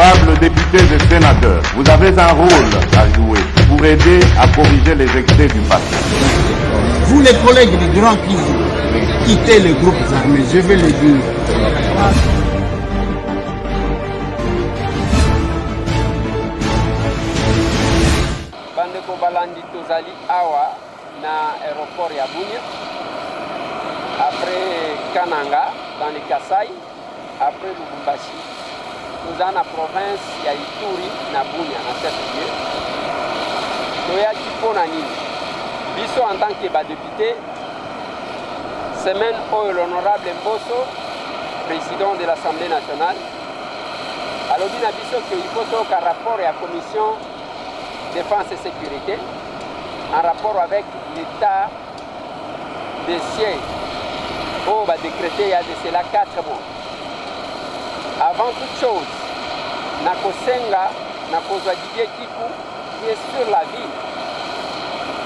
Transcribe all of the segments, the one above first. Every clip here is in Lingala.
Honorables députés et sénateurs, vous avez un rôle à jouer pour aider à corriger les excès du passé. Vous les collègues de Grand Kivu, quittez les groupes armés, je vais le dire. Bandeko balandi tozali awa na aéroport ya Bunia, après Kananga dans le Kasai, après Lubumbashi, nous avons la province ya Ituri na Bunia na cette lieu. Toyaki pona nini biso en tant que député, semaine où l'honorable Mbosso, président de l'Assemblée nationale, alobi na biso que il faut toka rapport ya commission défense et sécurité en rapport avec l'état des sièges où va décréter il y a de cela 4 mois. Avant toute chose, Nakosenga, Nakozwa Didier Kikou, qui est sur la ville.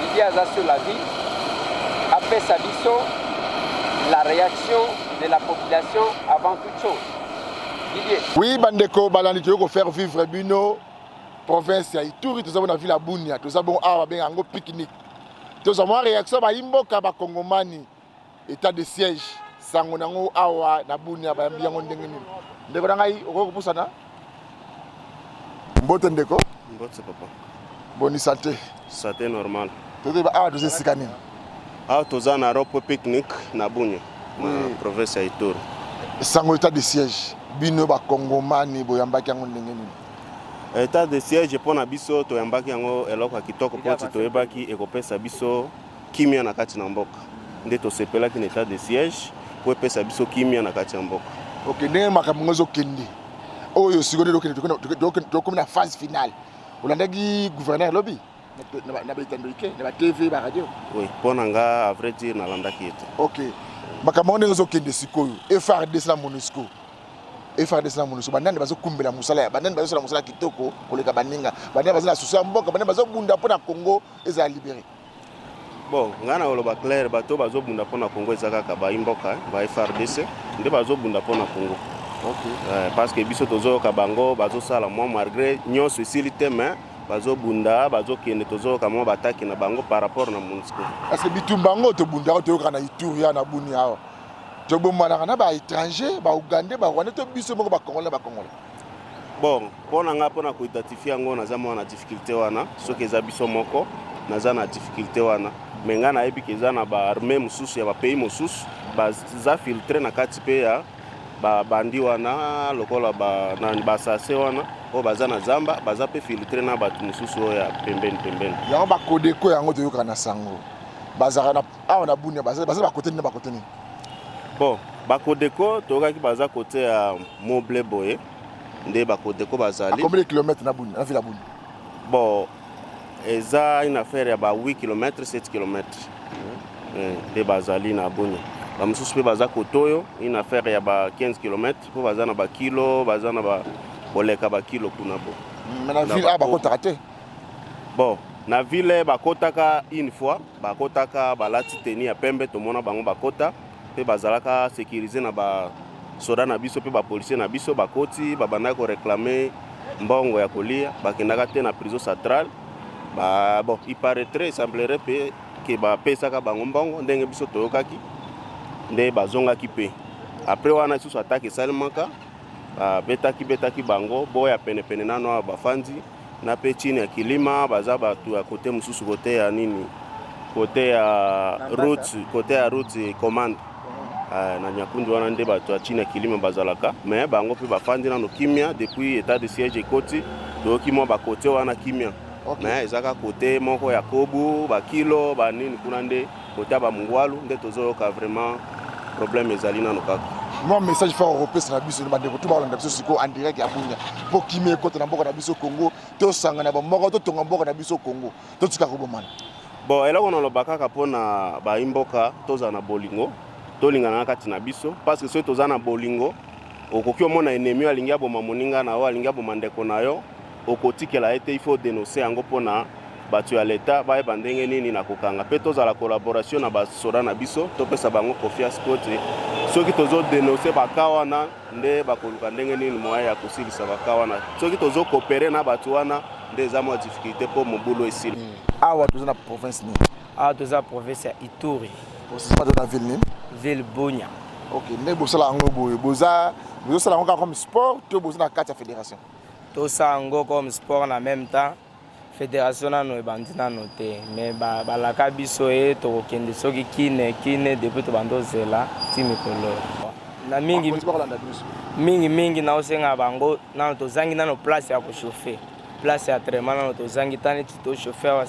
Didier Aza sur la ville. Après Sabiso, la réaction de la population avant toute chose. Didier. Oui, Bandeko, Balandi, tu veux faire vivre Bino. Province ya Ituri, tout ça on a vu la Bunia, tout ça bon ah ben un pique-nique. Tout ça moi réaction ba imboka ba Kongomani état de siège sangonango awa na Bunia ba mbiango ndengeni. Ndeko ngai oko pusana. Mbote ndeko? Mbote papa. Boni santé. Santé normal. Tout ba ah doze sikani. Ah toza na ropo pique-nique na Bunia. Na province ya Ituri. Sango état de siège bino ba Kongomani boyambaki yango ndengeni. État de siège pour na biso to yambaki yango eloko ya kitoko poti to yebaki ekopesa biso kimia na kati na mboka. Nde to sepelaki na état de siège pour epesa biso kimia na kati ya mboka. OK, ndenge makambo ngozo kende. Oyo sigonde dokomi na phase finale. Olandaki gouverneur lobby na betandike na TV ba radio. Oui, pona nga à vrai dire na landaki ete. OK. Makambo ngozo kende sikoyo. FARDC na MONUSCO. FARDC na MONUSCO bandani bazo kumbela musala ya bandani bazo la musala kitoko koleka baninga bandani bazo na susa mboka bandani bazo bunda pona Congo eza libéré. Bon, ngana oloba clair bato bazo bunda pona Congo eza kaka ba imboka ba FARDC nde bazo bunda pona Congo. OK. Parce que biso tozo ka bango bazo sala moi malgré nyonso silité mais bazo bunda bazo kende tozo ka moi bataki na bango par rapport na MONUSCO. Parce que bitumbango to bunda to kana Ituri na Bunia awa. Jobo malanga ba étranger ba Ougandais ba Rwandais to biso moko ba Congolais ba Congolais. Bon, pona nga pona ko identifier ngo na zama na difficulté wana, soki eza biso moko naza na difficulté wana. Mais nga na yebi keza na ba armée mususu ya ba pays mususu ba za filtrer na kati pe ya ba bandi wana lokola ba na ba sase wana o baza na zamba baza pe filtrer na ba mususu ya pembeni. Ya ba kodeko yango to yoka na sango. Bazaka na awa na Bunia baza ba côté ni ba côté ni. Bon, Bakodeko, tokaki baza côté à Moble Boye. Nde Bakodeko bazali. À combien de kilomètres na Bunia, na ville Bunia? Bon, eza une affaire ya ba 8 km, 7 km. Nde bazali na Bunia. Ba mususu pe baza kotoyo, une affaire ya ba 15 km, po baza na ba kilo, baza na ba boleka ba kilo kuna bo. Mais na ville ba kota raté. Bon, na ville bakotaka une fois, bakotaka balati teni ya pembe to mona bango bakota. Pe bazalaka sécuriser na ba soda na biso pe ba policier na biso bakoti babanda ko réclamer mbongo ya kolia bakendaka te na prison centrale ba bon il paraîtrait semblerait pe que ba pesaka bango mbongo ndenge biso toyokaki nde bazongaki pe après wana susu attaque salimaka ba betaki bango boya pene nano bafandi na pe chini ya kilima baza batu ya côté mususu côté ya nini côté ya route commande na nyakundu wana nde bato achina kilima bazalaka mais bango pe bafandi na no kimia depuis état de siège ekoti toki mo ba côté wana kimia. Mais ezaka côté moko ya Kobu ba kilo ba nini kuna nde côté ba Mungwalu nde tozoyoka vraiment problème ezali na no kaka. Moi message fa européen na biso na bandeko to ba landa biso siko en direct ya Bunia po kimia ekota na mboka na biso Congo to sanga na ba moko to tonga mboka na biso Congo to tika ko bomana. Bon eloko na lobaka ka pona ba imboka toza na bolingo tolingana kati na biso parce que soki toza na bolingo okoki omona ennemi alingi aboma moninga na yo alingi aboma ndeko na yo okotikela ete il faut dénoncer yango mpona bato ya leta bayeba ndenge nini na kokanga mpe tozala collaboration na basoda na biso topesa bango confiance po te soki tozodenonse baka wana nde bakoluka ndenge nini moyen ya kosilisa baka wana soki tozokoopere na bato wana nde eza mwa difficulté mpo mobulu esili. Awa toza na province nini? Awa toza province ya Ituri. Osisima toza na ville nini? Ville Bunia. Ok, nde bosala yango boye bozosala yango comme sport to boza na kati ya fédération? Tosala yango comme sport na même temps fédération nano ebandi nano te mais balaka biso ye tokokende soki kine depuis tobanda ozela ti mikolo na mingi naosenga bango nano tozangi nano place ya kochauffe place ya traitement nano tozangi tani ti tochauffe awa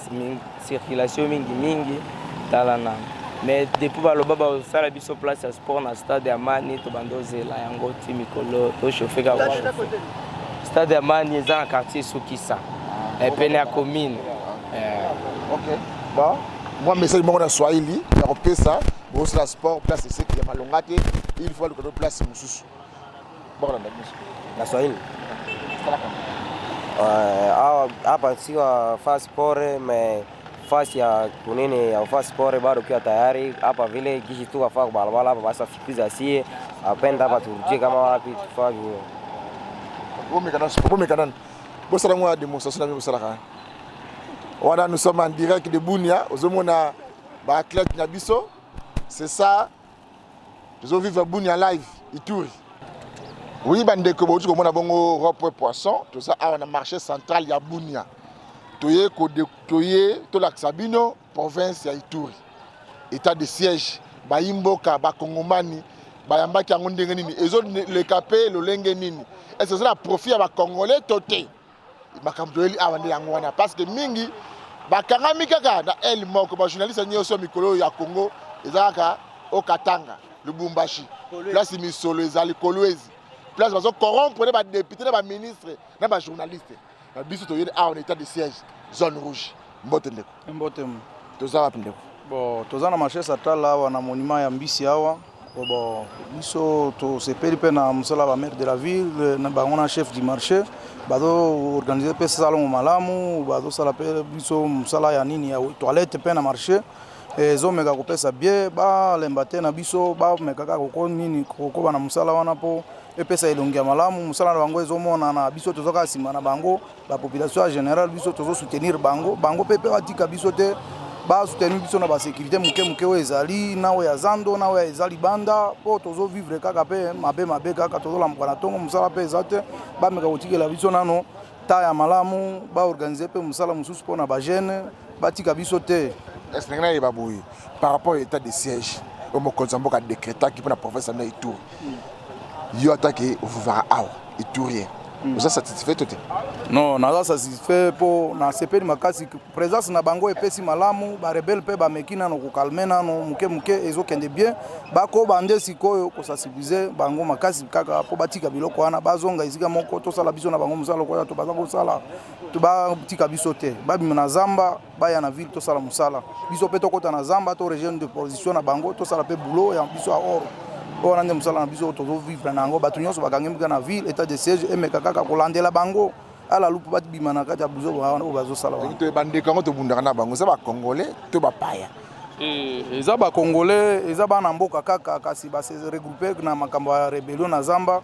circulation mingi tala nano mais depuis baloba basala biso place ya sport na stade ya Mani tobanda ozela yango ti mikolo tochauffe kaka stade ya Mani eza na quartier Sukisa pene ya commune. Ok. Bon, moi message mon na Swahili ya kopesa bosala sport place c'est qui ya malongate il faut que place mususu. Bon na Swahili. Hapa sio fast sport mais fast ya kunini ya fast sport bado kwa tayari hapa vile kishi tu afaa kubalabala hapa basi fikiza sie apenda hapa turudie kama wapi tufanye. Bomekana bosala ngwa démonstration na bosala. Voilà, nous sommes en direct de Bunia, ozomona ba athlète na biso. C'est ça. Nous vivons Bunia live Ituri. Oui, bande ko botu ko mona bongo rop poisson, tout ça a na marché central ya Bunia. Toye ko de toye to la Sabino, province ya Ituri. État de siège ba imboka ba kongomani ba yambaki yango ndenge nini ezo le capé lo lenge nini. Est-ce que c'est la profit ya ba congolais toté? Makambo eli awande yango wana parce que mingi bakangami kaka na el moko ba journaliste nyoso mikolo ya Congo ezaka au Katanga Lubumbashi place misolo ezali Kolwezi place bazo corrompre ba député ba ministre na ba journaliste na biso to yede en état de siège zone rouge mbote ndeko toza wapi ndeko bon toza na marché central awa na monument ya Mbisi awa bon biso to sepeli pe na musala ba maire de la ville na bangona chef du marché bado organiser pe salon malamu bado sala pe biso musala ya nini ya toilette pe na marché ezo meka kopesa bien ba lembate na biso ba meka ka ko nini ko bana musala wana po epesa elongia malamu musala na bango ezo mona na biso tozoka sima na bango la population en général biso tozo soutenir bango pe batika biso te ba soutenir biso na ba sécurité muke we ezali nawe ya zando nawe ezali banda po tozo vivre kaka pe mabe kaka tozo la mkwana tongo musala pe ezate ba meka kotikela biso nano ta ya malamu ba organiser pe musala mususu po na ba jeune batika biso te. Est-ce que ngana baboui par rapport à l'état de siège au mokonzamboka décréta qui pour la province na Ituri yo attaqué au vivara awa Iturien. Vous êtes satisfait tout? Non, naza satisfait po na sepeli makasi présence na bango epesi malamu ba rebelle pe ba mekina no kokalmena no muke ezo kende bien ba ko bande sikoyo ko sensibiliser bango makasi kaka po batika biloko wana bazonga isika moko to sala biso na bango musala ko ya to baza ko sala to ba tika biso te ba bima na zamba ba ya na ville to sala musala biso pe to kota na zamba to région de position na bango to sala pe boulot ya biso a oro. On a des gens qui ont vivre dans la ville, état de siège, et kaka kolandela bango. À la loupe, bat bimanaka ta buzo au bazo sala. Tu es bandé comment tu bundana bango, ça va congolais, tu vas paya. Et ça va congolais, et ça va namboka kaka kasi ba se regrouper na makambo ya rébellion na Zamba.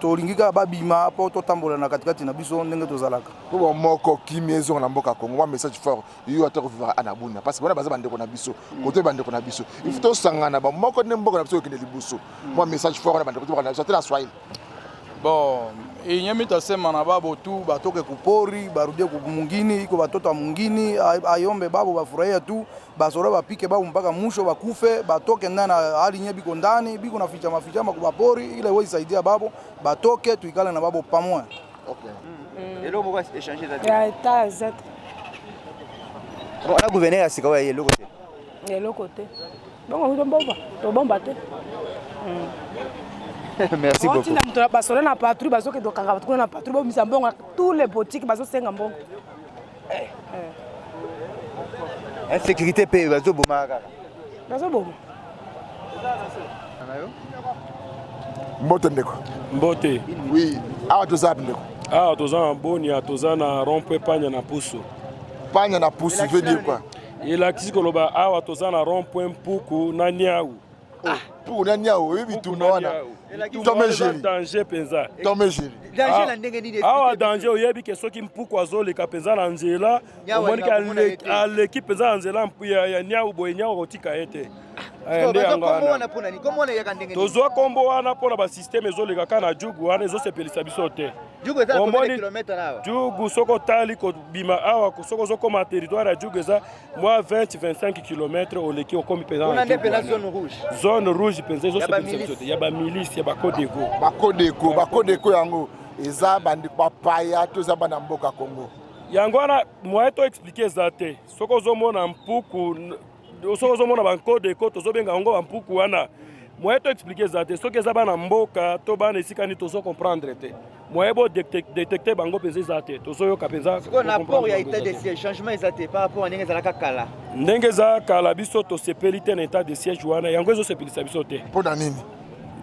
To lingika ba bima po to tambola na katikati na biso ndenge to zalaka. Pour moko kimiezo na mboka Congo, message fort, yo ata ko vivre ana buna parce que bona baza bande ko na biso, côté bande ko na biso. Il faut to sangana ba moko ne mboka na biso ki ne libuso. Moi message fort na bande ko na biso te na Swahili. Bon, et nyami tasema na babo tu batoke kupori, barudie kumungini, iko batoto mungini, ayombe babo bafurahia tu, basoro bapike babo mpaka musho bakufe, batoke ndani hali nye biko ndani, biko na fichama kwa pori, ile wewe isaidia babo, batoke tuikale na babo pamoja. OK. Et là on va échanger là. Ya taza. On a gouverné à Sikawa yelo côté. Yelo côté. Bon, on bomba. To bomba te. Merci beaucoup. On a passé na patrouille bazo ke do kanga na patrouille bo misambonga tous les boutiques bazo senga mbongo. Insécurité pe bazo boma kaka. Bazo boma. Mbote ndeko. Mbote. Oui, awa to zapi ndeko. Ah, toza na Bunia, toza na Rompwe Panya na Puso. campagne na pousse veut dire quoi? elakisi koloba awa toza na rond point mpuku na niau mpuku na niau oyebi tuna wana danger mpenza awa danger oyebi ke soki mpuku azoleka mpenza na nzela omoniki aleki mpenza na nzela ya niau boye niau akotika ye te tozwa kombo wana mpona basysteme ezolekaka na jugu wana ezosepelisa biso te jugu soki otali kobima awa soki ozokoma territoire ya jugu eza mwa 20-25 km oleki okomi mpenza zone rouge mpenza ezosepelisa biso te ya bamilisi ya bakodeko yango eza bandeko bapaya to eza bana mboka Congo yango wana moye to explike eza te soki ozomona mpuku soki ozomona bankodeko tozobenga yango bampuku wana moye to explike eza te soki eza bana mboka to bana esika nini tozokomprendre te moye bo détecte bango mpenza eza te tozoyoka mpenza ndenge eza kala biso tosepeli te na état de siège wana yango ezosepelisa biso te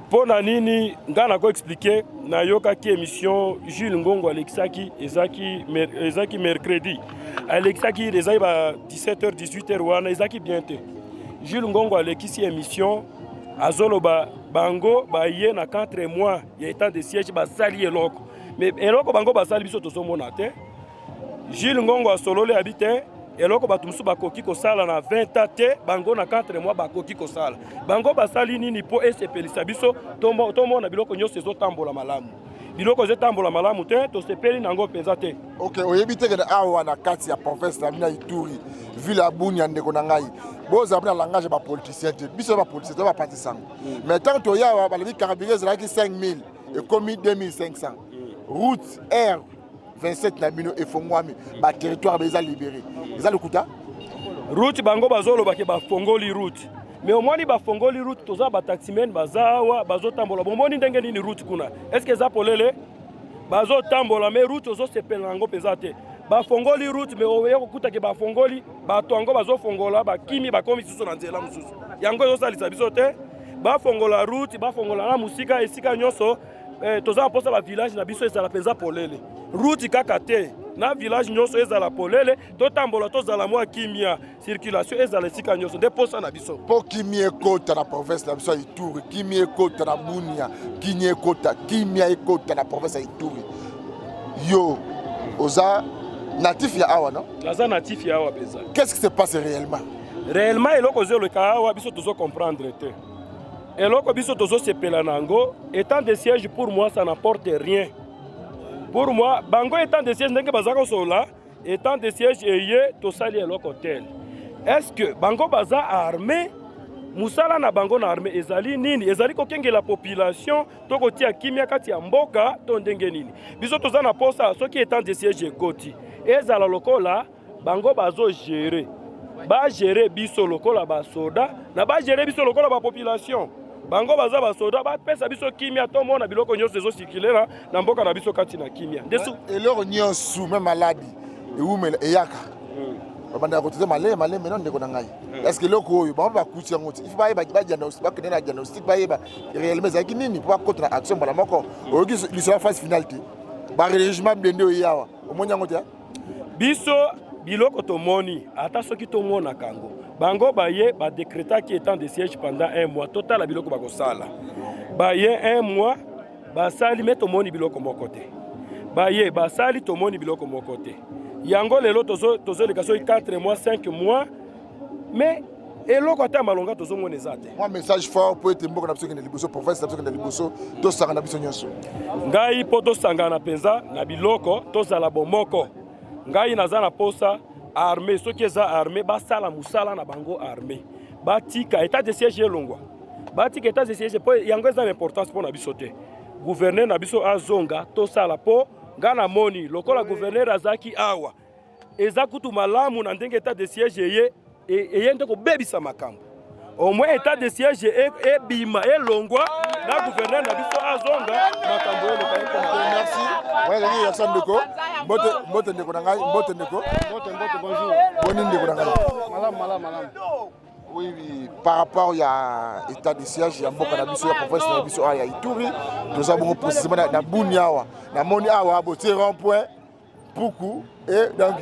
mpo na nini ngai nako explike nayokaki émission Jules Ngongo alekisaki ezaki mercredi alekisaki ezali ba 17h 18h wana ezaki bien te Jules Ngongo alekisi émission azoloba bango baye na 4 mois ya état de siège basali eloko mais eloko bango basali biso tozomona te Jules Ngongo asolole abi te eloko bato mosusu bakoki kosala na 20 ans te bango na 4 mois bakoki kosala bango basali nini mpo esepelisa biso tomona biloko nyonso ezotambola malamu biloko ezotambola malamu te tosepeli nango mpenza te ok oyebi teke awa na kati ya province na bino ya Ituri ville ya Bunia ndeko na ngai boza bina langage ya bapoliticien te biso bapoliticien to bapatisango mais tant toya awa balobi carburant ezalaki 5000 ekomi 2500 route air 27 na bino efongwami baterritoire beza libéré eza lokuta route bango bazolobaki bafongoli route mais omoni bafongoli route toza bataximen baza awa bazotambola bomoni ndenge nini route kuna est-ce que eza polele bazotambola mais route ozosepela yango mpenza te bafongoli route mais oye kokutaki bafongoli bato yango bazofongola bakimi bakomi susu na nzela mosusu yango ezosalisa biso te bafongola route bafongola na musika esika nyonso toza na mposa bavillage na biso ezala mpenza polele route kaka te na village nyonso ezala polele totambola tozala mwa kimia circulation ezala esika nyonso nde mposa na biso mpo kimia ekota na province na biso ya Ituri kimia ekota na Bunia kimia ekota na province ya Ituri yo oza natif ya awa non naza natif ya awa mpenza qu'est-ce qui se passe réellement eloko ezoleka awa biso tozocomprendre te eloko biso tozosepela nango état de siège pour moi ça n'apporte rien. Pour moi, bango étant de siège ndenge bazaka sola, étant de siège eye tosali eloko tel. Est-ce que bango baza armé musala na bango na armé ezali nini? Ezali kokenge la population to kotia kimia kati ya mboka to ndenge nini? Biso toza na posa soki étant de siège ekoti. Ezala lokola bango bazo gérer. Ba gérer biso lokola ba soda, na ba gérer biso lokola ba population. Bango baza basoda bapesa biso kimia to mona biloko nyonso ezosirkule na mboka na biso kati na kimia eloko nyonso me maladi eumela eyaka babanda kotiza malema non ndeko na ngai est-ce que eloko oyo bango bakuti yango ti ifi bayeba bakende na diagnostic bayeba réellement ezalaki nini mpo bakota na action mbala moko oyoki lisolo phase finale te barégiment blende oyo yawa omoni yango te biso biloko tomoni ata soki tomona kango bango baye badécrétaki étant de siège pendant 1 mois total la biloko bakosala baye 1 mois basali me tomoni biloko moko te baye basali tomoni biloko moko te yango lelo tozoleka soki 4 mois 5 mois mais eloko ata malonga tozomona eza te mwa message fort po ete mboka na biso kende liboso province na biso kende liboso tosanga na biso nyonso ngai mpo tosangana mpenza na biloko tozala bomoko ngai naza na posa armée soki eza armée basala musala na bango armée batika état de siège elongwa batika état de siège po yango eza na importance mpo na biso te gouverneur na biso azonga tosala po nga na moni lokola gouverneur azaki awa eza kutu malamu na ndenge état de siège eye nde kobebisa makambo au moins état de siège ebima elongwa na gouverneur na biso azonga makambo eleka merci ouais Jackson Ndeko mbote ndeko na ngai mbote ndeko bonjour boni ndeko na ngai malam oui par rapport à état de siège ya mboka na biso ya province na biso ya Ituri toza bongo précisément na Bunia awa na moni awa botie rond point Puku et donc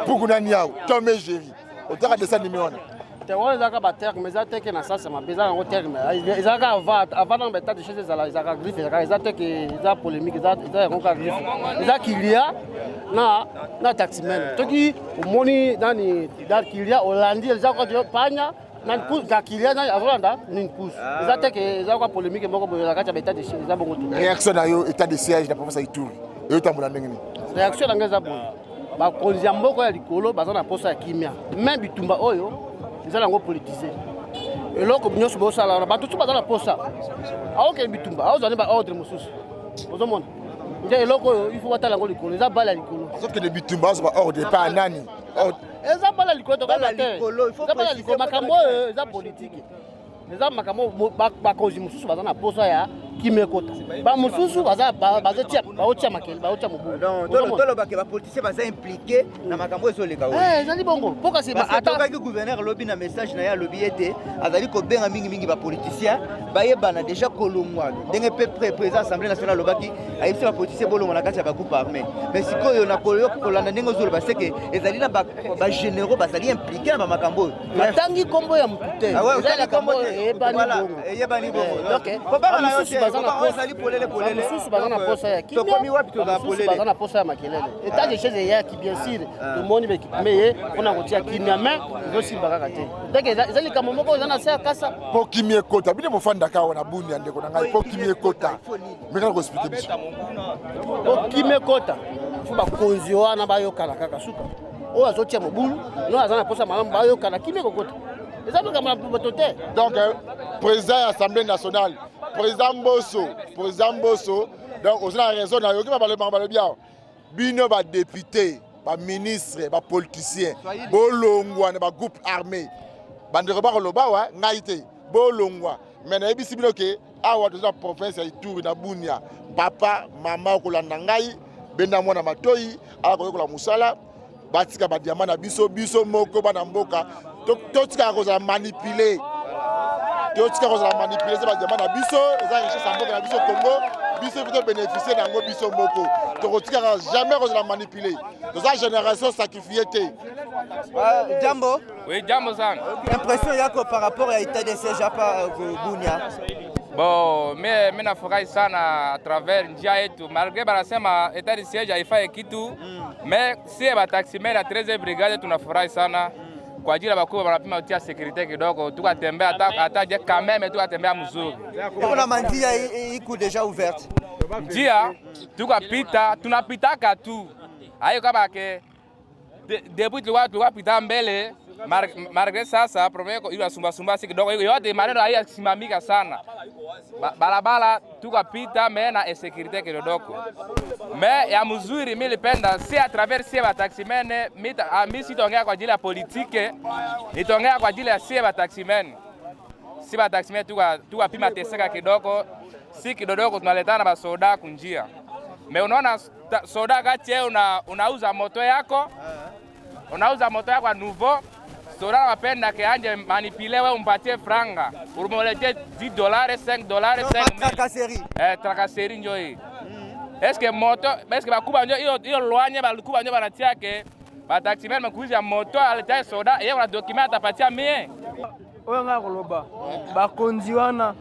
Puku na Niao Tom et Jerry otaka dessin numéro te wona zaka ba terme mais za teke na sasa mabeza ngo terme izaka avant dans l'état de chez ezala izaka griffe izaka teke za polémique za ngo ka griffe iza kilia na taximen toki umoni nani dar kilia Hollandi izaka ko panya nan pousse ka kilia na Hollanda nin pousse iza teke izaka polémique moko boyo ka cha état de chez za bongo réaction na yo état de siège na province Ituri yo tambola ndenge réaction na ngeza bon ba konzi mboko ya likolo bazana posa ya kimia même bitumba oyo ezala ngo politiser eloko nyonso bosala bato tu bazala posa aoke bitumba aozana ba ordre mosusu ozomona nje eloko oyo il faut watala ngo likolo eza bala likolo sauf que de bitumba ça va ordre pas nani eza bala likolo to bala likolo il faut bala likolo makambo eza politique eza makambo bakonzi mosusu bazana posa ya kimekota ba mosusu bazotia makele baotia mobu donc tolobake bapoliticien baza impliqué na makambo ezoleka ezali bongo mpo kasi atokaki gouverneur lobi na message na ye alobi ete azali kobenga mingimingi bapoliticien bayebana déjà kolongwa ndenge mpe président assemblée nationale alobaki ayebisi bapoliticien bolongwa na kati ya bagroupe armé mais sikoyo na kolanda ndenge ozoloba seke ezali na bagénéraux bazali impliqué na bamakambo oyo batangi kombo ya motu te eyebani bongo mosusu baza na posa ya kimia baza na posa ya makelele état de chez eyaki bien sûr tomoni baekipeme ye mpona kotia kimia mais ezosimba kaka te donc eza likambo moko eza na se ya kasa mpo kimia ekota bino mofandaka awa na buni ya ndeko na ngai mpo kimia ekota mekana koexplike biso mpo kimia ekota fo bakonzi wana bayokana kaka suka oyo azotia mobulu no aza na posa malamu bayokana kimia ekokota eza likambo na bato te donc président ya assemblée nationale président Mbosso donc on a raison na yoki ba bien bino ba député ba ministre ba politicien bolongwa na ba groupe armé bandeko ba loba wa ngaite bolongwa mais na ebisi bino ke awa dans la province ya Ituri na Bunia papa mama kolanda ngai benda mwana matoi ala koyokola musala batika ba diamant na biso moko bana mboka totika ko za manipuler totika ko za manipuler za ba diamant na biso za richesse mboka na biso Congo biso peut bénéficier nango biso moko tokotika jamais ko za manipuler dans la génération sacrifiée te jambo oui jambo sana impression yako par rapport à état de siège hapa Bunia bon mimi nafurahi sana à travers njia yetu malgré banasema état de siège haifai kitu mais si ba taximen ya 13e brigade tunafurahi sana kwa ajili ya bakubwa wanapima utia security kidogo tukatembea hata je quand même tukatembea mzuri kuna manjia iko déjà ouverte njia tukapita tunapitaka tu hayo kama ke depuis tukapita mbele malgré sasa problème ile sumba kidogo yote maneno haya simamika sana barabara tukapita mais na insécurité kidogo mais ya mzuri mimi nilipenda si à travers si ba taximene mimi sitaongea kwa ajili ya politike nitaongea kwa ajili ya si ba taximene tukapima teseka kidogo si kidogo tunaletana ba soda kunjia mais unaona soda kati yeye unauza moto yako a nouveau soda wapenda ke anje manipule wewe umpatie franga urumolete $10 $5 $5 tracasserie njo hii eske moto eske bakuba njo hiyo loanye balikuba njo banatia ke bataximen makuiza moto aleta soda yeye una document atapatia mie oyo nga koloba bakonzi wana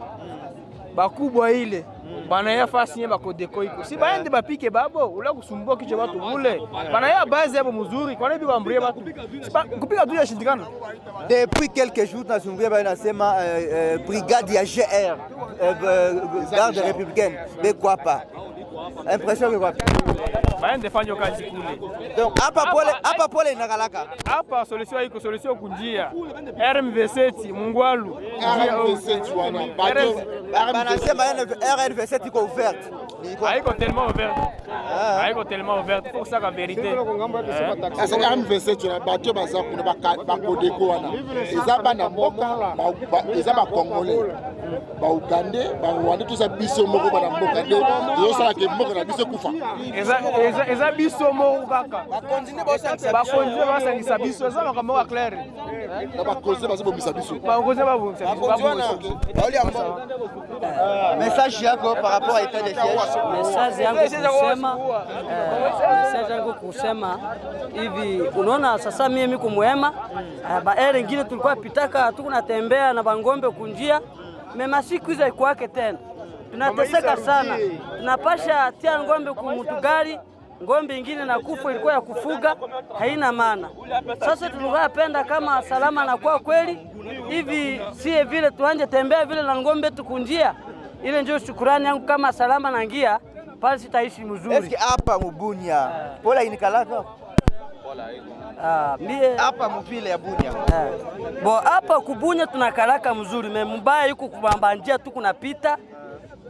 bakubwa ile bana ya fasi nye bakodeko iko si baende bapike babo ula kusumbua kicho watu mule bana ya base yabo mzuri kwa nini bambrie watu kupika tu ya shindikana depuis quelques jours nasumbuia bana nasema brigade ya GR garde républicaine de Kwapa impression kwa baende fanyo kazi kule donc hapa pole inakalaka hapa solution iko solution kunjia RMV7 Mungwalu RMV7 wana banasema RMV7 iko ouverte haiko tellement ouverte faut ça la vérité asa RMV7 wana bato baza kuna bakodeko wana eza bana mboka eza ba congolais ba ugandais ba rwandais tout ça biso moko bana mboka nde yo sala ke mboka na biso kufa eza biso moko kaka bakonzi basangisa biso eza makambo ya clair na bakonzi bazobomisa biso bakonzi babomisa biso message yako par rapport à état de siège Message yangu kusema hivi, unaona sasa mimi kumwema baere ngine tulikuwa pitaka tukunatembea na bangombe kunjia mema siku hizo kwake tena tunateseka sana, tunapasha tia ngombe kumutugari, ngombe ingine na kufa ilikuwa ya kufuga haina maana. Sasa tunapenda kama salama na kwa kweli hivi sie vile tuanje tembea vile na ngombe tukunjia, ile ndio shukrani yangu kama salama na ngia pale sitaishi mzuri. Eski hapa Mubunya pola inikalaka mie hapa mupile ya Bunya bo hapa kubunya tunakalaka mzuri, mbaya yuko kubambanjia tu kunapita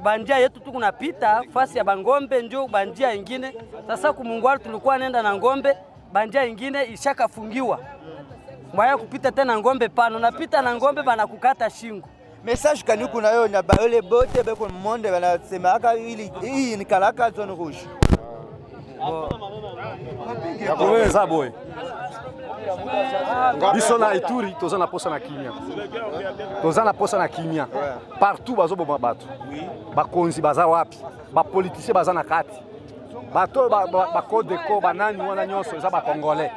banjia yetu tu kunapita fasi ya bangombe ndio banjia ingine. Sasa kumungwali tulikuwa nenda na ngombe banjia ingine ishakafungiwa mwaya kupita tena ngombe pano napita na ngombe bana kukata shingo. Message kani kuna yo na baole bote beko monde banasema aka hii ni kalaka zone rouge. Kuweza boy. Biso na Ituri toza na posa na kimia. Toza na posa na kimia. Partout bazoboma bato. Bakonzi baza wapi? Ba politicien baza na kati. Bato ba code deco banani wana nyonso eza ba congolais.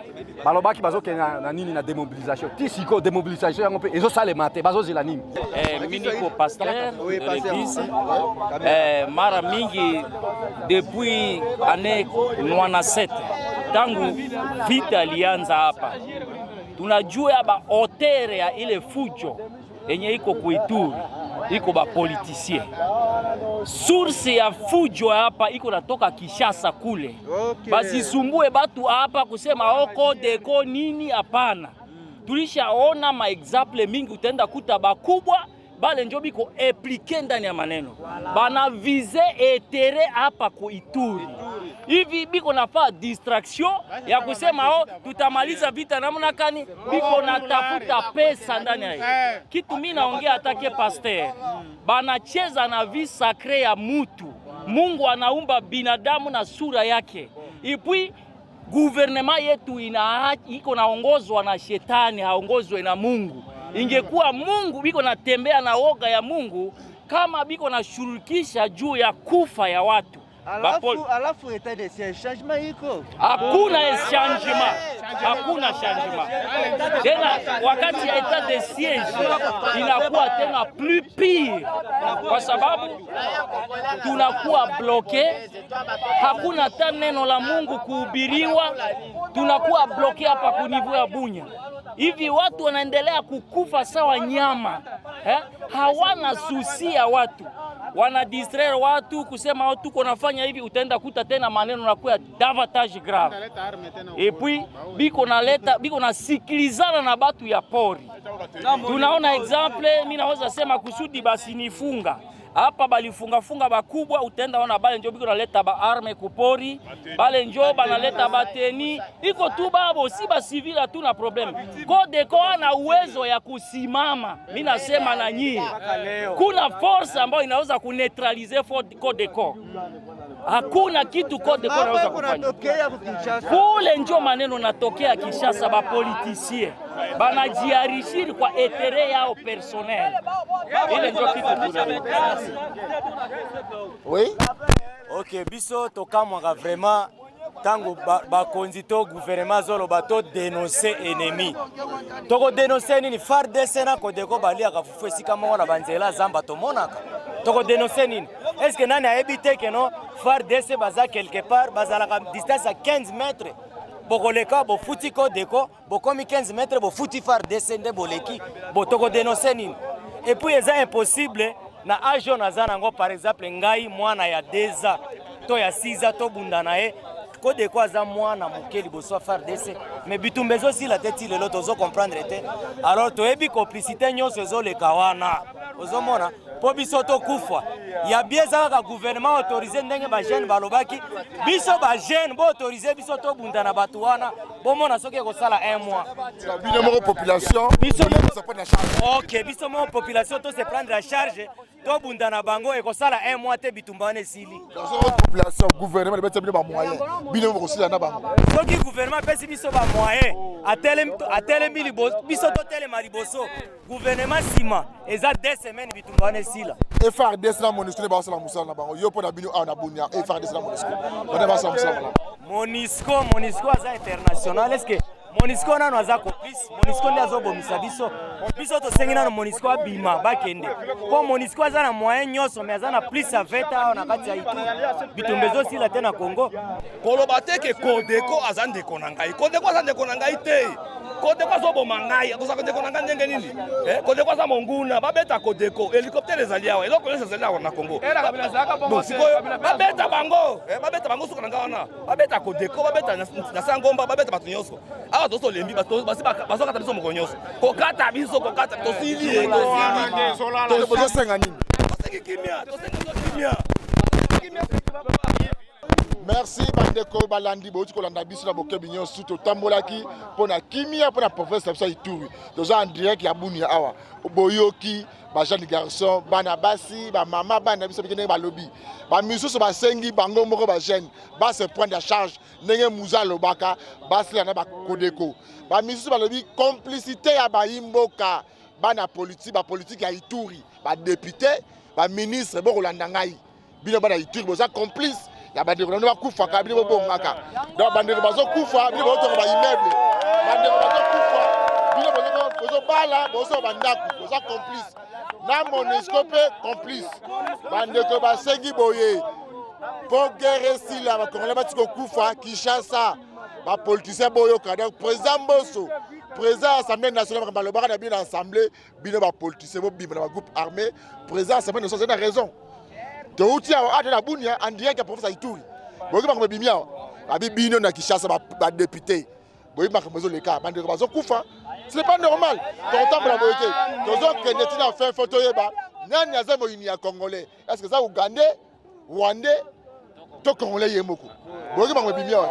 Balobaki bazoke na nini na démobilisation. Ti siko démobilisation yango pe ezo sale mate bazozela nini? Mimi niko pasteur mara mingi depuis année 97 tangu vita alianza hapa, tunajua ba hotere ya ile fujo yenye iko kuituri iko ba politicien. Source ya fujo hapa iko natoka Kishasa kule. Basi sumbue batu hapa kusema oko deko nini, hapana. Tulishaona maexample mingi, utenda kuta bakubwa bale njo biko impliqué ndani ya maneno. Bana vize etere hapa ku Ituri. Hivi biko nafaa distraction ya kusema tutamaliza vita namna kani, biko natafuta pesa ndani ya kitu. Mimi naongea atake pasteur. Bana cheza na vie sacré ya mutu. Mungu anaumba binadamu na sura yake. Ipui gouvernement yetu iko naongozwa na shetani, haongozwe na Mungu. Ingekuwa Mungu biko natembea na woga ya Mungu, kama biko na shurukisha juu ya kufa ya watu. Alafu etat de siège changement iko. Hakuna changement. Hakuna changement. Tena wakati ya etat de siège inakuwa tena plus pire. Kwa sababu tunakuwa bloqué. Hakuna hata neno la Mungu kuhubiriwa. Tunakuwa bloqué hapa ku niveau ya Bunya. Hivi watu wanaendelea kukufa sawa nyama. Hawana susi ya watu. Wana distraire watu kusema watu tuko nafanya hivi, utaenda kuta tena maneno na kuya davantage grave. Et puis biko na sikilizana na batu ya pori. Tunaona example, mimi naweza sema kusudi basi nifunga. Hapa balifunga bakubwa, utaenda ona bale njo biko naleta ba arme kupori, bale njo banaleta bateni, iko tu babo si ba civil tu na problem. Code ko ana uwezo ya kusimama. Mimi nasema na nyie. Kuna force ambayo inaweza kuneutralize code ko. Hakuna kitu code ko inaweza kufanya. Kule njo maneno natokea Kishasa, ba politicien banajiarishiri kwa etere yao personnel. Ile njo kitu tunaleta. Oui. Ok, biso tokamwaka vraiment tango bakonzi to gouvernement zolo bato dénoncer ennemi. Toko dénoncer nini FARDC na Kodeko bali akafufu esika mongo na banzela zamba to monaka. Toko dénoncer nini? Est-ce que nani a évité que non FARDC baza quelque part bazala ka distance à 15 mètres? Bokoleka bo futi Kodeko, bokomi 15 mètres bo futi FARDC nde boleki. Bo toko dénoncer nini? Et puis c'est impossible na ajo nazana ngo par exemple ngai mwana ya 2 ans to ya 6 ans to bundana e Kodeko aza mwana mukeli boso FARDC mais bitumbezo si la tête lelo tozo comprendre te alors to ebi complicité nyonso ezo le kawana ozomona po biso to kufa ya bieza ka gouvernement autorisé ndenge ba jeune balobaki biso ba jeune bo autorisé biso to bundana batu wana bomona soki ko sala 1 mois bino mo population biso mo ça prendre la charge. OK biso mo population to se prendre la charge tobunda na bango ekosala 1 mois te bitumba wana esili. Population gouvernement de bino ba moyen bino kosila na bango. Soki gouvernement pesi biso ba moyen atelemi biso totelema liboso gouvernement sima eza 2 semaines bitumba wana esila. FARDC na MONUSCO ba sala musala na bango yo po na bino na bunya FARDC na MONUSCO bana ba sala musala. MONUSCO aza international est-ce que MONUSCO nano aza complice MONUSCO nde azobomisa biso tosengi nano MONUSCO abima bakende po MONUSCO aza na moyen nyonso me aza na plus ya veta awa na kati ya Ituri bitumba ezosila te na Congo koloba te ke Kodeko aza ndeko na ngai Kodeko aza ndeko na ngai te Kodeko azoboma ngai akozaka ndeko na ngai ndenge nini Kodeko aza monguna babeta Kodeko hélicoptère ezali awa eloko nyonso ezali awa na Congo babeta bango suka na ngai wana babeta Kodeko babeta na Sangomba babeta bato nyonso awa toso lembi bazokata biso moko nyonso kokata biso kokata tosili tosenga nini merci bandeko balandi bouti kolanda biso na bokebi nyonso totambolaki mpona kimia mpona province na biso ya Ituri toza en direct ya Bunia awa boyoki bajane garçon bana basi bamama bana biso bikende balobi bamisusu basengi bango moko bajene base prendre en charge ndenge muza alobaka basila na bakodeko bamisusu balobi complicité ya bayimboka bana politique ya Ituri badepute baministre bokolanda ngai bino bana Ituri boza complice ya bandeko na bakufaka bino bobongaka donc bandeko bazokufa bino bozotoka baimmeuble bandeko bazokufa bino bozobala bozo bandako boza complice na MONUSCO pe complice bandeko basengi boye po guerre esila bakongolais batiki kokufa Kinshasa bapoliticien boyoka donc président Mboso président assemblée nationale balobaka na bino assemblée bino bapoliticien bobima na bagroupe armé président assemblée nationale na raison touti awa ata na Bunia en direct ya province ya Ituri boyoki makambo ebimi awa abi bino na Kinshasa badepute boyoki makambo ezoleka bandeko bazokufa ce n'est pas normal totambola boye te tozokende tina fin photo yeba nani aza moyini ya congolais est-ce que ça ougandais rwandais to congolais ye moko boyoki makambo ebimi awa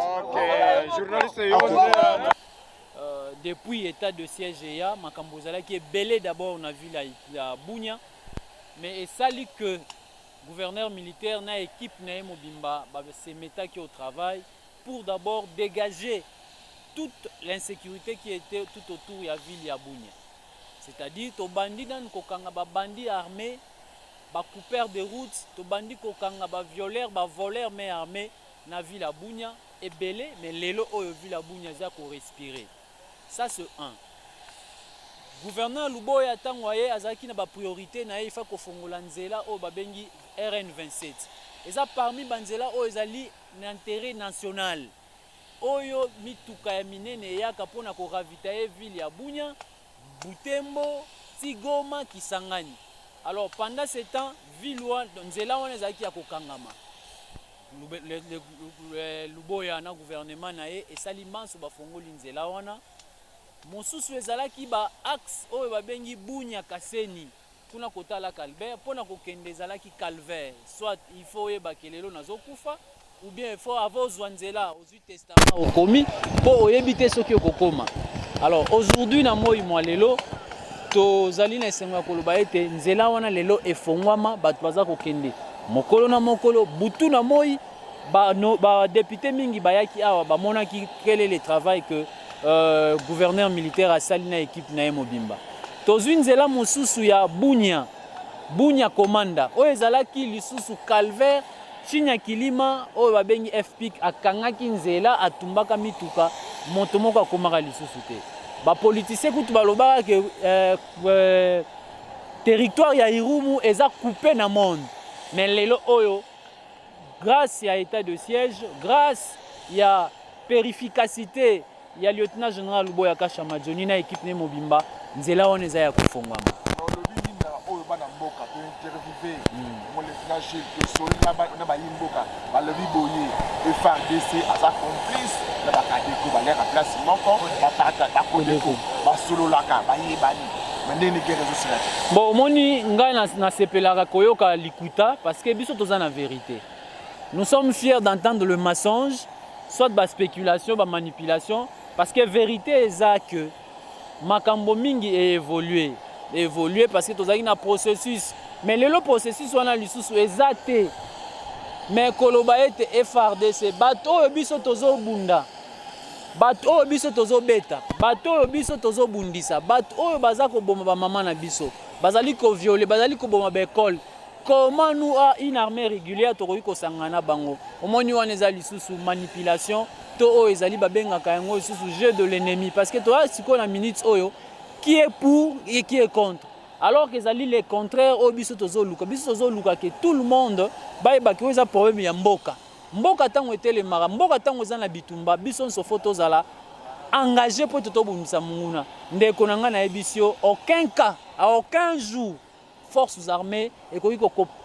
depuis état de siège ya makambo ezalaki ebele d'abord na ville ya Bunia mais esali que gouverneur militaire na équipe na mobimba se metaki au travail pour d'abord dégager toute l'insécurité qui était tout autour ya ville ya Bunia. C'est-à-dire to bandi nan kokanga ba bandi armés, ba coupeurs de routes, to bandi kokanga ba violeurs, ba voleurs mais armés na ville ya Bunia et belé mais lelo oyo ville ya Bunia za ko respirer. Ça c'est un. Gouverneur Luboya Tangwaye azaki na ba priorité na il faut ko fongola nzela o babengi RN27. Et ça parmi banzela o ezali l'intérêt national. Oyo mituka ya minene yaka pona ko ravitailler ville ya Bunia, Butembo, Tigoma, Kisangani. Alors pendant ce temps, ville nzela wana ezaki ya kokangama. Luboya na gouvernement na ye esali manso ba fongoli nzela wana. Mosusu ezalaki ba axe oyo babengi Bunia Kaseni kuna kotala Calvaire pona kokende ezalaki Calvaire soit il faut yeba kelelo nazokufa ou bien il faut avoir zwanzela aux testament okomi po oyebite soki okokoma. Alors aujourd'hui na moi lelo tozali na esengo koloba ete nzela wana lelo efongwama bato baza kokende mokolo na mokolo butu na moi ba député mingi bayaki awa bamonaki quel est le travail que gouverneur militaire a sali na équipe na mobimba. Tozwi nzela mosusu ya Bunia Komanda oyo ezalaki lisusu Calvaire chinya kilima oyo babengi FPIC akangaki nzela atumbaka mituka moto moko akomaka lisusu te. Ba politicien kutu balobaka ke territoire ya Irumu eza coupé na monde. Mais lelo oyo grâce à état de siège, grâce ya périficacité ya lieutenant général Luboya Kashama Johnny na équipe ne mobimba nzela wana eza ya kufongwama. Oyo bana mboka to interviewer mo lieutenant Gilles Soli na ba yimboka ba levi boye FARDC asa complice na ba kadeko ba leka place moko ba tata ba kodeko ba sololaka ba yebani mandeni guerre zo sila. Bon moni ngai na sepelaka koyoka likuta parce que biso toza na vérité. Nous sommes fiers d'entendre le mensonge, soit ba spéculation, ba manipulation. Parce que la vérité est que Makambo mingi est évolué parce que tu as un processus mais le processus wana lisusu eza te mais koloba ete FRDC bato oyo biso tozobunda bato oyo biso tozobeta bato oyo biso tozobundisa bato oyo baza koboma bamama na biso bazali koviole bazali koboma baekole. Comment nous a une armée régulière tokoki kosangana bango omoni wana eza lisusu manipulation to oyo ezali babengaka yango lisusu jeu de l'ennemi parce que toa sikoyo na minute oyo qui est pour et qui est contre alors que ezali le contraire oyo biso tozoluka ke tout le monde bayebaki oyo eza problème ya mboka mboka ntango etelemaka mboka ntango eza na bitumba biso nyonso fo tozala engagé mpo totobundisa monguna ndeko na ngai nayebisi yo aucun cas à aucun jour forces armées ekoki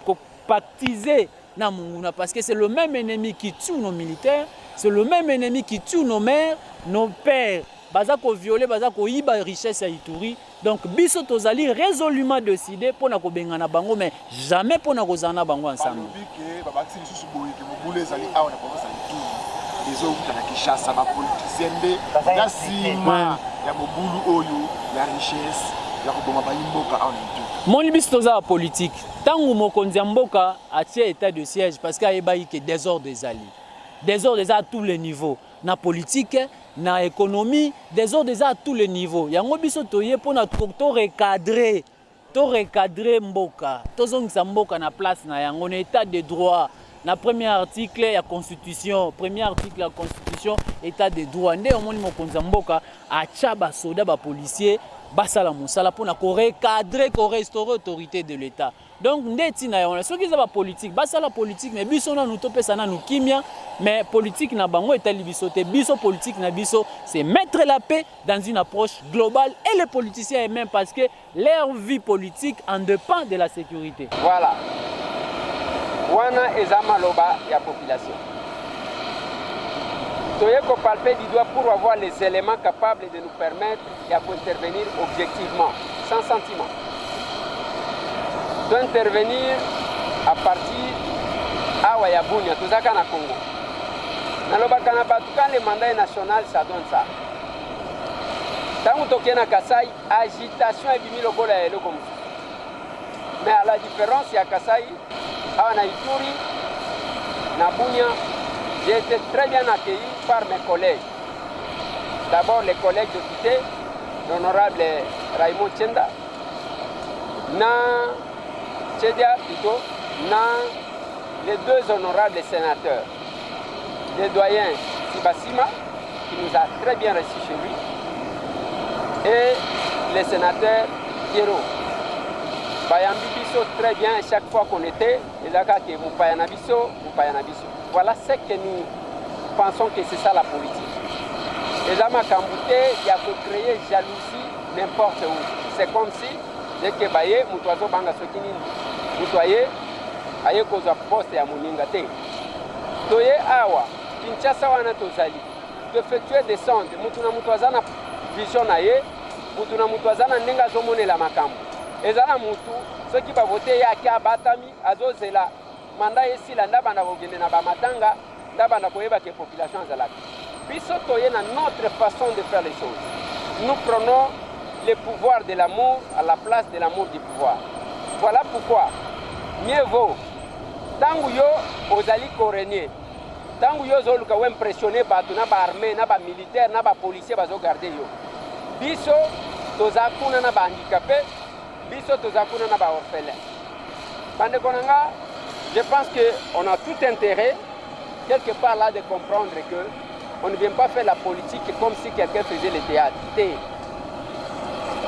kopactiser na monguna parce que c'est le même ennemi qui tue nos militaires c'est le même ennemi qui tue nos mères nos pères baza violer baza koyiba richesse ya Ituri donc biso tozali résolument décidé pour na kobengana bango mais jamais pour na kozana bango ensemble Moni biso toza politique tango mokonzi ya mboka atie état de siège parce qu'ayebaki que désordre ezali désordre eza à tous les niveaux na politique na économie désordre eza à tous les niveaux yango biso toye pona to recadrer mboka tozongisa mboka na place na yango na état de droit na premier article ya constitution état de droit nde omoni mokonzi ya mboka atia basoda bapolicier basala mosala pona recadrer restaurer autorité de l'état donc ndeti na yango soki eza bapolitique basala politique mais biso nanu topesa nanu kimia mais politique na bango etali biso te biso politique na biso c'est mettre la paix dans une approche globale et les politiciens eux-mêmes parce que leur vie politique en dépend de la sécurité. Voilà. Wana eza maloba ya population. Toye ko palper du doigt pour avoir les éléments capables de nous permettre d'intervenir objectivement, sans sentiment. D'intervenir à partir de Yabunia, tout ça na Congo. Dans le mandat national, ça donne ça. Tant que na Kasai, agitation et bimi lokola comme ça. Mais à la différence, il y a Kasai, à Ituri, na Bunia, j'ai été très bien accueilli par mes collègues. D'abord les collègues députés, l'honorable Raymond Tchenda, plutôt, les deux honorables sénateurs, le doyen Sibasima, qui nous a très bien reçus chez lui, et le sénateur Hiero. Bayambi Bisso très bien chaque fois qu'on était, voilà ce que nous pensons que c'est ça la politique. Les amas Kambouté, il y a créer jalousie n'importe où. C'est comme si, dès que Baye, Moutouazo Banga Sokini, Moutouaye, Aye Koza Poste et Amouningate. Toye Awa, Kinshasa Wana Tozali, d'effectuer des sondes, Moutuna Moutouazana Vision Aye, Moutuna Moutouazana Nenga Zomone la Makambo. Ezana Moutou, ceux qui vont voter Yaka Batami, Azozela, Manda Yesi, Landa na Bamatanga, Ndabana Koyeba que population Zalaki. Biso Toye na notre façon de faire les choses. Nous prenons le pouvoir de l'amour à la place de l'amour du pouvoir. Voilà pourquoi, mieux vaut, tango yo ozali korenye, tango yo zoluka ou impressionné bato na ba armée, na ba militaire, na ba policier bazo garder yo. Biso tozakuna na ba handicapé, biso tozakuna na ba orphelin. Bande konanga, je pense qu'on a tout intérêt quelque part là de comprendre que on ne vient pas faire la politique comme si quelqu'un faisait le théâtre.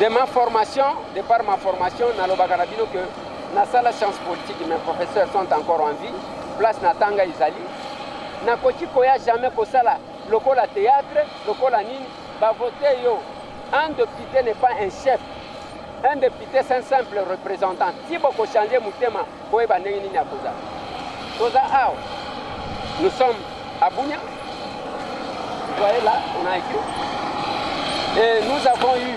De ma formation, de par ma formation, Nalobagarabino que na la science politique, mes professeurs sont encore en vie, place Natanga Izali. Na koti koya jamais ko sala lokola théâtre, lokola nini, ba voter yo. Un député n'est pas un chef. Un député c'est un simple représentant. Si beaucoup changer Moutema, koye ba nini ni akoza. Koza aw. Nous sommes à Bunia. Vous voyez là, on a écrit. Et nous avons eu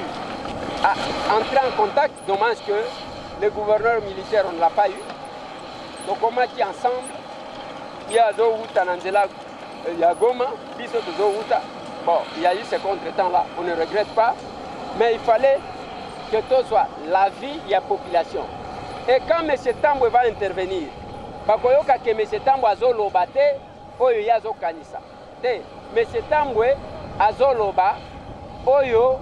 à entrer en contact, dommage que le gouverneur militaire, on ne l'a pas eu. Donc on m'a dit ensemble, il y a Zohouta Nanzela, il y a Goma, Biso de Zohouta. Bon, il y a eu ce contretemps-là, on ne regrette pas. Mais il fallait que tout soit la vie et la population. Et quand M. Tambwe va intervenir, bakoyoka que M. Tambwe azoloba te oyo yazo kanisa. Te M. Tambwe azoloba oyo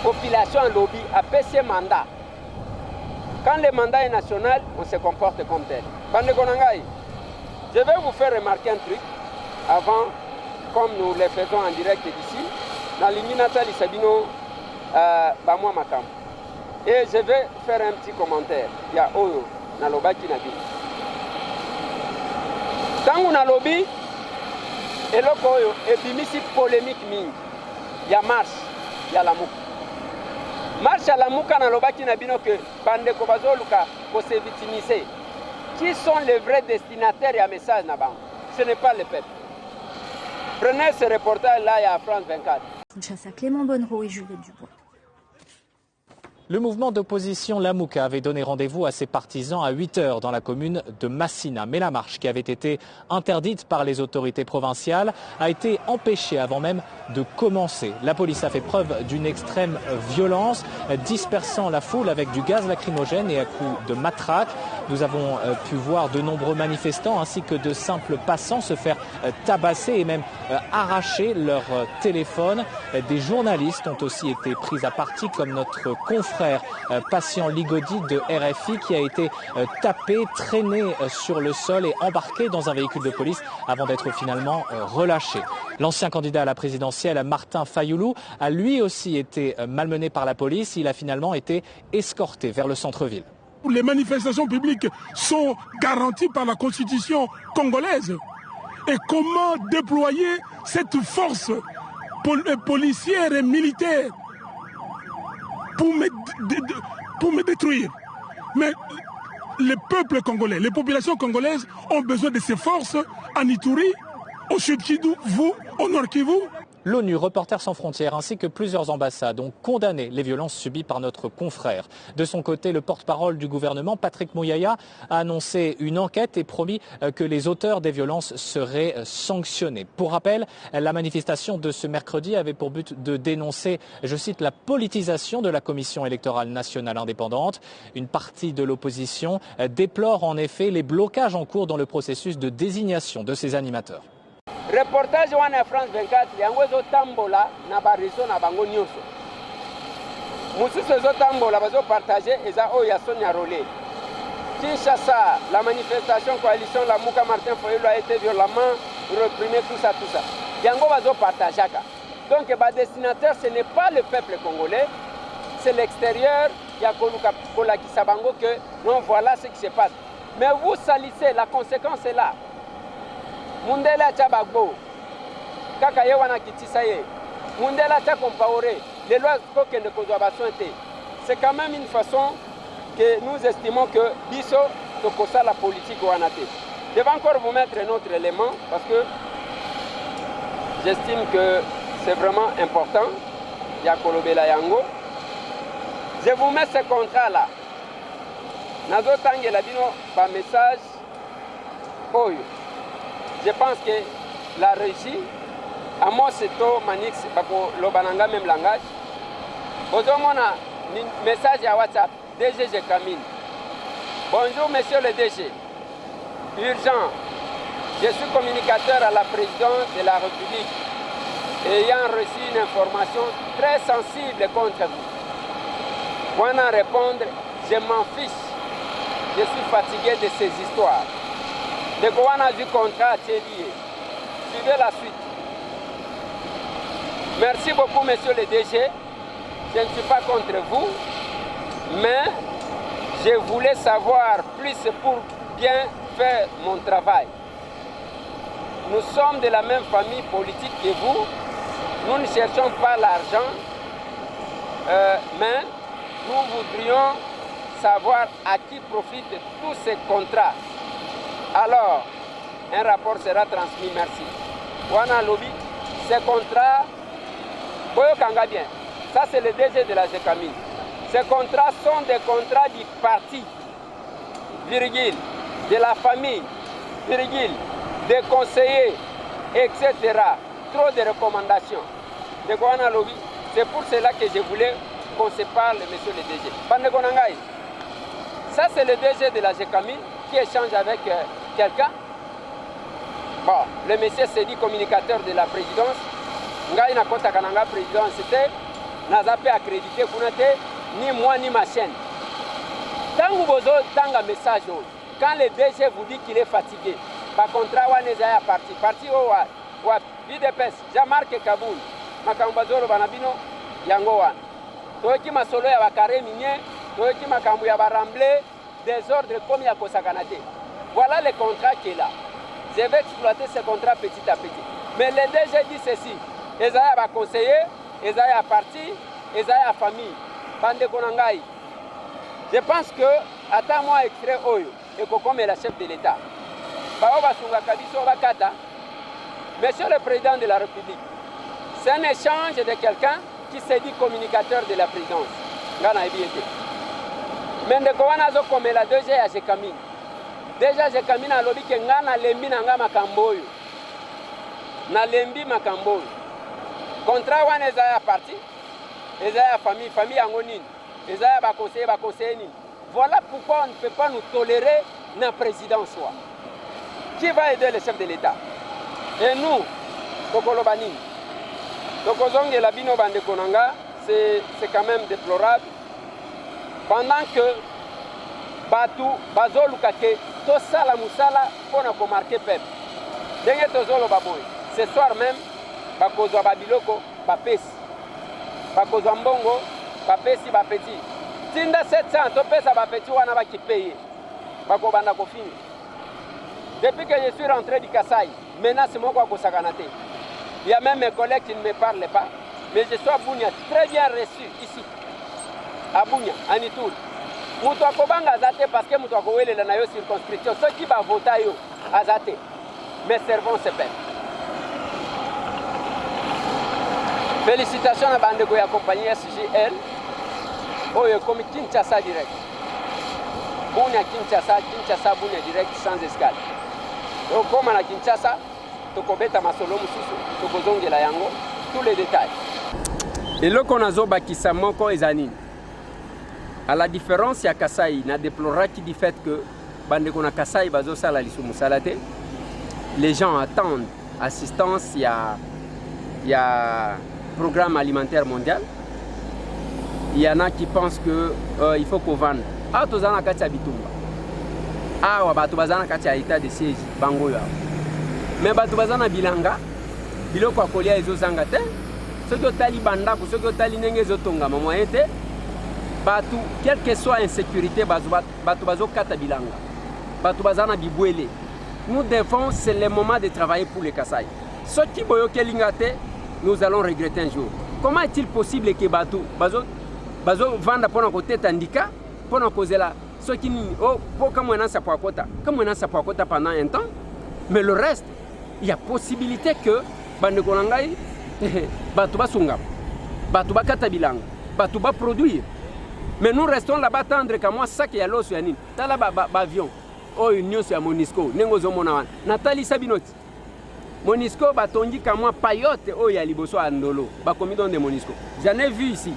population lobby a passé mandat. Quand le mandat est national, on se comporte comme tel. Je vais vous faire remarquer un truc avant, comme nous le faisons en direct d'ici, dans l'Iminata Lissabino Bamwa Makam. Et je vais faire un petit commentaire. Il y a Oyo, Nalobaki Nabi. Tant qu'on a lobby, et l'Okoyo, et puis ici polémique mine. Il y a marche, il y a la mouka. Marche à la mouka Nalobaki Nabino que Bande Kobazo Luka, pour se victimiser. Qui sont les vrais destinataires à message Naban? Ce n'est pas le peuple. Prenez ce reportage-là à France 24. Kinshasa, Clément Bonnereau et Juliette Dubois. Le mouvement d'opposition Lamouka avait donné rendez-vous à ses partisans à 8 h dans la commune de Massina. Mais la marche, qui avait été interdite par les autorités provinciales, a été empêchée avant même de commencer. La police a fait preuve d'une extrême violence, dispersant la foule avec du gaz lacrymogène et à coups de matraque. Nous avons pu voir de nombreux manifestants ainsi que de simples passants se faire tabasser et même arracher leur téléphone. Des journalistes ont aussi été pris à partie, comme notre confrère Patient Ligodi de RFI, qui a été tapé, traîné sur le sol et embarqué dans un véhicule de police avant d'être finalement relâché. L'ancien candidat à la présidentielle, Martin Fayoulou, a lui aussi été malmené par la police. Il a finalement été escorté vers le centre-ville. Les manifestations publiques sont garanties par la Constitution congolaise. Et comment déployer cette force policière et militaire pour me détruire? Mais le peuple congolais, les populations congolaises ont besoin de ces forces en Ituri, au Sud Kivu, au Nord Kivu. L'ONU, Reporters sans frontières ainsi que plusieurs ambassades ont condamné les violences subies par notre confrère. De son côté, le porte-parole du gouvernement, Patrick Mouyaya, a annoncé une enquête et promis que les auteurs des violences seraient sanctionnés. Pour rappel, la manifestation de ce mercredi avait pour but de dénoncer, je cite, la politisation de la Commission électorale nationale indépendante. Une partie de l'opposition déplore en effet les blocages en cours dans le processus de désignation de ces animateurs. Reportage wana France 24 yango ezotambola na bareseau na bango nyonso. Mosusu ezotambola bazopartage eza oyo ya Sonia Rolé. Kinshasa, la manifestation coalition Lamouka Martin Fayulu a été violemment reprimée, tout ça. Yango bazopartageaka. Donc le destinataire, ce n'est pas le peuple congolais, c'est l'extérieur. Il y a Kolakisa Bango que non, voilà ce qui se passe. Mais vous salissez, la conséquence est là. Mundela Tchabagbo, Kakayewana Kitisaye, Mundela Tchakompaoré, les lois que ne conservation. C'est quand même une façon que nous estimons que Bisso Tokosa la politique ou Anate. Je vais encore vous mettre un autre élément parce que j'estime que c'est vraiment important. Yakolobela Yango. Je vous mets ce contrat-là. Nazo Tangela Bino par message. Oyo. Je pense que la régie, à moi c'est tout Manix, le bananga même langage. Aujourd'hui, on a un message à WhatsApp, DG Camille. Bonjour monsieur le DG. Urgent, je suis communicateur à la présidence de la République, ayant reçu une information très sensible contre vous. Pour en répondre, je m'en fiche. Je suis fatigué de ces histoires. De quoi on a du contrat à lié. Suivez la suite. Merci beaucoup, monsieur le DG. Je ne suis pas contre vous, mais je voulais savoir plus pour bien faire mon travail. Nous sommes de la même famille politique que vous. Nous ne cherchons pas l'argent, mais nous voudrions savoir à qui profitent tous ces contrats. Alors, un rapport sera transmis, merci. Wana Lobby, ces contrats, Boyo Kanga bien, ça c'est le DG de la GECAMI. Ces contrats sont des contrats du parti, virgule, de la famille, virgule, des conseillers, etc. Trop de recommandations. De Wana Lobby, c'est pour cela que je voulais qu'on se parle, monsieur le DG. Bande Konangai, Ça, c'est le DG de la GECAMI qui échange avec quelqu'un. Bon, le monsieur s'est dit communicateur de la présidence. Ngai na kota kananga présidence, c'était naza pe accrédité kuna te ni moi ni ma chaîne. Tangu bozo tanga message, quand le DG vous dit qu'il est fatigué, par contrat wana ezaya parti wa UDPS, Jean-Marc Kaboul, makambazolo banabino yango wana. Toki masolo ya bakare minier, toki makambu ya baramble, désordre comme ya kosakanate. Voilà le contrat qui est là. Je vais exploiter ce contrat petit à petit. Mais le DG dit ceci, ezaya ba conseiller, ezaya parti, ezaya famille, bande konangai. Je pense que, attends moi extrait Oyo, et comme est la chef de l'État. Monsieur le Président de la République, c'est un échange de quelqu'un qui s'est dit communicateur de la présidence. Mais de quoi on a comme la DG à GECAMI. Déjà GECAMI a lobby que ngana lembi nanga makamboyo. Na lembi makamboyo. Contrat wana ezaya parti, ezaya famille angonine. Voilà pourquoi on ne peut pas nous tolérer dans la présidence. Qui va aider le chef de l'État? Et nous, Tokolobani, Tokozong et Labino Bande Konanga, c'est quand même déplorable. Pendant que Batou, Bazol Kake, Tosala Moussala, on a remarqué Pep. Denge Tozolo Baboy. Ce soir même, Bakozo Babiloko, Bapes, Bakozo Mbongo, Bapesi Bapeti. Tinda 700, Topesa Bapeti wana baki paye. Bako banda kofini. Depuis que je suis rentré du Kasaï, maintenant c'est moi qui ai Kosakanate. Il y a même mes collègues qui ne me parlent pas. Mais je suis à Bounia, très bien reçu ici. À Bounia, à Nitoul. Moutou Akobanga Azate parce que Moutou Akowele la nayo circonscription. Ceux qui vont voter Azate. Mes servants se perdent. Félicitations à Bandego et à compagnie SGL. Oh, comme Kinshasa direct. Bounia Kinshasa, Kinshasa Bounia direct sans escale. Donc comme à Kinshasa, Tokobeta Masolo Mususu, Tokozongela Yango, tous les détails. Et là qu'on a Zobakisa Moko et Zanine. À la différence, il y a Kasaï, il y a déploré qui dit fait que Bandego na Kasaï bazo sala lisumu salate. Les gens attendent assistance, il y a programme alimentaire mondial. Il y en a qui pensent qu'il faut qu'on vende. Ah, tous en katia bitumba. Ah, bah, tous en katia état de siège, bangoya. Mais bah, tous en bilanga, biloko akolia ezo zangate. Ceux qui ont talibanda, ceux qui ont taliné zotonga, maman était. Bah, tout, quelle que soit l'insécurité, bah, tous kata bilanga. Bah, tous en bibouele. Nous devons, c'est le moment de travailler pour les Kasaï. Ceux qui boyo kelingate, nous allons regretter un jour. Comment est-il possible que Batou, Bazo vanda pona côté tandika, pona causer là, ceux qui oh, comme on a sa poakota pendant un temps, mais le reste, il y a possibilité que Bande Konangai, Batouba Sunga, Batouba Katabilang, Batouba produire. Mais nous restons là-bas tendre qu'à moi, ça qui est l'eau sur Yanine. T'as là avion, oh, union sur Monisco, Nengozo Monawan, Nathalie Sabinoti. Monisco, Batondi, qu'à moi, payote, oh, il y a Liboso Andolo, Bakomidon de Monisco. J'en ai vu ici.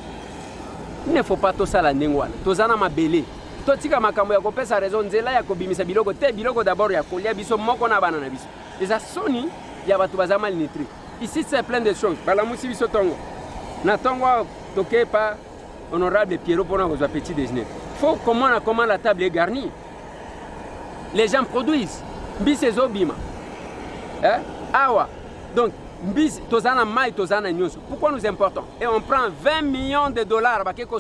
Il ne faut pas tout ça la nengwana. Tozana mabele. Totika makambo ya kopesa raison nzela ya kobimisa biloko te biloko d'abord ya kolia biso moko na bana na biso. Eza soni ya batu bazama linitri. Ici c'est plein de choses. Bala musi biso tongo. Na tongo toké pas honorable Pierrot pour nos petit déjeuner. Faut comment la table est garnie. Les gens produisent. Mbise zobima. Hein? Awa. Donc Tozana mai, Tozana nyonso. Pourquoi nous importons? Et on prend 20 millions de dollars. Bakeko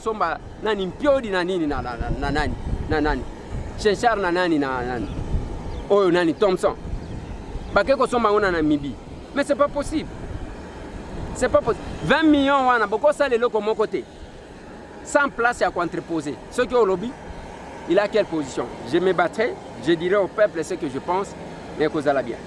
somba nani mpiodi na nini na nani. Chenchar na nani na nani. Oyo nani Thompson. Bakeko somba on na Mibi. Mais c'est pas possible. C'est pas possible. 20 millions wana boko ça les locaux mon côté. Sans place à contreposer. Ceux qui ont lobby, il a quelle position? Je me battrai, je dirai au peuple ce que je pense, mais cause à la bien.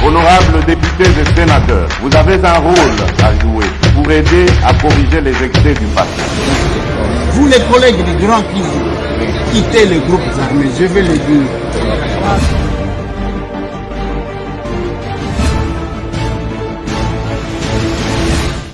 Honorables députés et sénateurs, vous avez un rôle à jouer pour aider à corriger les excès du passé. Vous les collègues du Grand Kivu, quittez les groupes armés, je vais le dire.